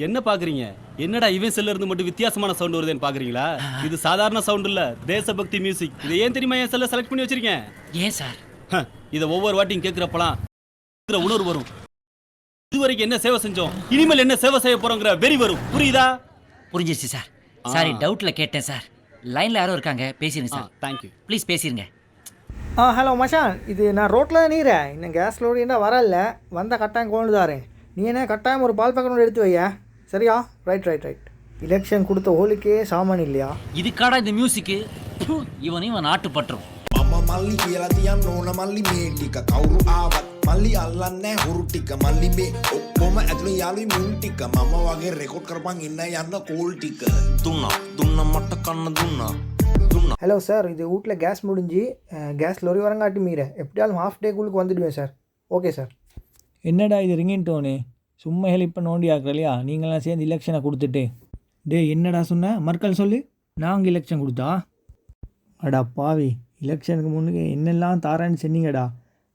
என்ன பாக்குறீங்க? என்னடா இவன் செல்ல இருந்து மட்டும் வித்தியாசமான சவுண்ட் வருதுன்னு பாக்குறீங்களா? இது சாதாரண சவுண்ட் இல்ல, தேசபக்தி மியூசிக். இது ஏன் தெரியுமா என் செல்ல செலக்ட் பண்ணி வச்சிருக்கேன்? ஏன் சார்? இத ஒவ்வொரு வாட்டியும் கேக்குறப்பலாம் உணர்வு வரும். இதுவரைக்கும் என்ன சேவை செஞ்சோம், இனிமேல் என்ன சேவை செய்ய போறோங்கிற வெறி வரும். புரியுதா? புரிஞ்சிருச்சு சார். சாரி, டவுட்ல கேட்டேன் சார். லைன்ல யாரோ இருக்காங்க, பேசிருங்க சார். Thank you. ப்ளீஸ் பேசிருங்க. ஹலோ மச்சான், இது நான் ரோட்டில் தான் நீரேன். இன்னும் கேஸ் லோடு என்ன வரல, வந்த கட்டாயம் கொண்டு தாரேன். நீ என்ன கட்டாயம் ஒரு பால் பேக்கெட் எடுத்து வையா? சரியா? ரைட். எலெக்ஷன் கொடுத்த ஹோலிக்கே சாமான் இல்லையா? இதுக்காடா இந்த மியூசிக்கு? இவன் நாட்டு பற்றும். මල්ලි කියලා තියන්න ඕන මල්ලි මේ ටික කවුරු ආවත් මල්ලි අල්ලන්නේ හුරු ටික මල්ලි මේ ඔක්කොම ඇතුළේ යාළුයි මුන් ටික මම වගේ රෙකෝඩ් කරපන් ඉන්න යන්න කෝල් ටික දුන්නා මට කන්න දුන්නා. ஹலோ சார், இது வீட்டில் கேஸ் முடிஞ்சு கேஸ் லொரி வரங்காட்டி மீற எப்படியாலும் ஹாஃப் டேக்குள்ளுக்கு வந்துடுவேன் சார். Okay sir. என்னடா இது ரிங்கின்டோனு? சும்மா ஹெல்ப் நோண்டி ஆக்கலையா? நீங்களாம் சேர்ந்து எலெக்ஷனை கொடுத்துட்டு. என்னடா சொன்ன? மறுக்கல் சொல்லு. நாங்கள் எலெக்ஷன் கொடுத்தா? அடா பாவி, எலெக்ஷனுக்கு முன்னுக்கு என்னெல்லாம் தாரான்னு சொன்னீங்கடா,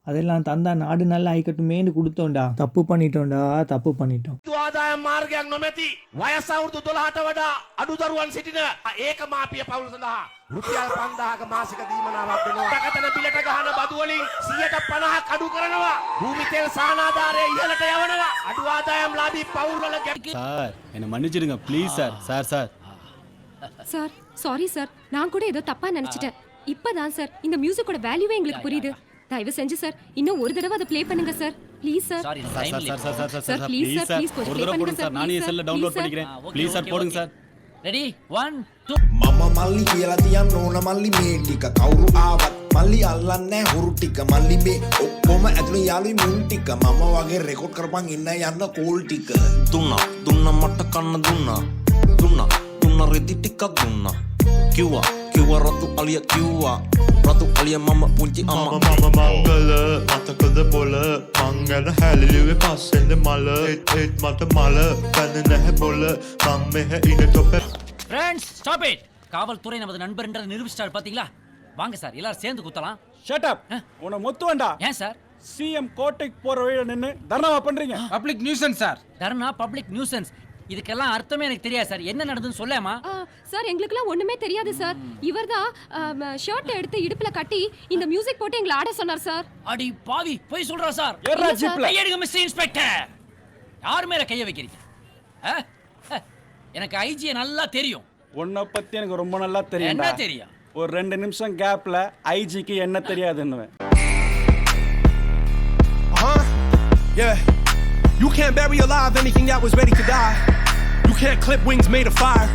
அதெல்லாம் தந்தா நாடு நல்லா ஆயிக்கட்டுமேன்னு கொடுத்தோம்டா. தப்பு பண்ணிட்டோம். ආදායම් මාර්ගයක් නොමැති වයස අවුරුදු 12ට වඩා අඩු දරුවන් සිටින ඒක මාපිය පවුල් සඳහා රුපියල් 5000ක මාසික දීමනාවක් දෙනවා. තකතන බිලට ගහන බදු වලින් 150ක් අඩු කරනවා. භූමි තෙල් සහනාධාරය ඉහළට යවනවා. අඩු ආදායම් ලාභී පවුල් වල சார் என்ன மன்னிச்சிடுங்க please sir. Sir sorry sir, நான் கூட ஏதோ தப்பா நினைச்சிட்டேன். இப்பதான் சார் இந்த மியூசிக்கோட வேல்யூவே எங்களுக்கு புரியுது. தயவு செஞ்சு சார் இன்னும் ஒரு தடவை அதை ப்ளே பண்ணுங்க sir. Please sir. Sorry sir please sir, please கொஞ்சம் ஒரு ப்ளே தடவை பண்ணுங்க போடுங்க சார். சார். நானே செல்ல டவுன்லோட் பண்ணிக்கிறேன். ப்ளீஸ் சார் போடுங்க சார். ரெடி 1 2. මම මල්ලි කියලා තියන්න ඕන මල්ලි මේ ටික කවුරු ආවත් මල්ලි අල්ලන්නේ හුරු ටික මල්ලි මේ ඔක්කොම ඇතුළේ යාළුයි මුන් ටික මම වගේ රෙකෝඩ් කරපන් ඉන්න යන්න කෝල් ටික දුන්නා මට කන්න දුන්නා රෙදි ටිකක් දුන්නා කිව්වා රතු අලිය මම පුංචි අම්මා මංගල මතකද බොල මංගල හැලිලිවේ පස්සෙන්ද මල ඒත් මට මල පැන නැහැ බොල මම මෙහෙ ඉන තොප. Friends stop it. காவல்துறை நமது நண்பர்ன்றதை நிரூபிச்சிட்டார் பாத்தீங்களா? வாங்க சார் எல்லாரும் சேர்ந்து குத்தலாம். Shut up. உன மொத்து வேண்டா. ஏன் சார்? சிஎம் கோட்டைக்கு போற வழியில நின்னு தர்ணாவா பண்றீங்க? Public nuisance sir. Dharna public nuisance. இதுக்கெல்லாம் அர்த்தமே எனக்கு தெரியாது சார். என்ன நடந்துன்னு சொல்லாமா? சார் எங்களுக்குலாம் ஒண்ணுமே தெரியாது சார். இவர்தான் ஷர்ட் எடுத்து இடுப்புல கட்டி இந்த மியூசிக் போட்டு எங்களை ஆட சொன்னார் சார். அடி பாவி, போய் சொல்றா சார். ஏறா ஜீப்ல. கையெடுங்க மிஸ்டர் இன்ஸ்பெக்டர். யார் மேல கைய வைக்கிறீங்க? எனக்கு ஐஜியை நல்லா தெரியும். உன்னை பத்தி எனக்கு ரொம்ப நல்லா தெரியும். என்ன தெரியும்? ஒரு 2 நிமிஷம் கேப்ல ஐஜிக்கு என்ன தெரியாதுன்னு. Yeah. You can't bury alive anything that was ready to die. You can't clip wings made of fire.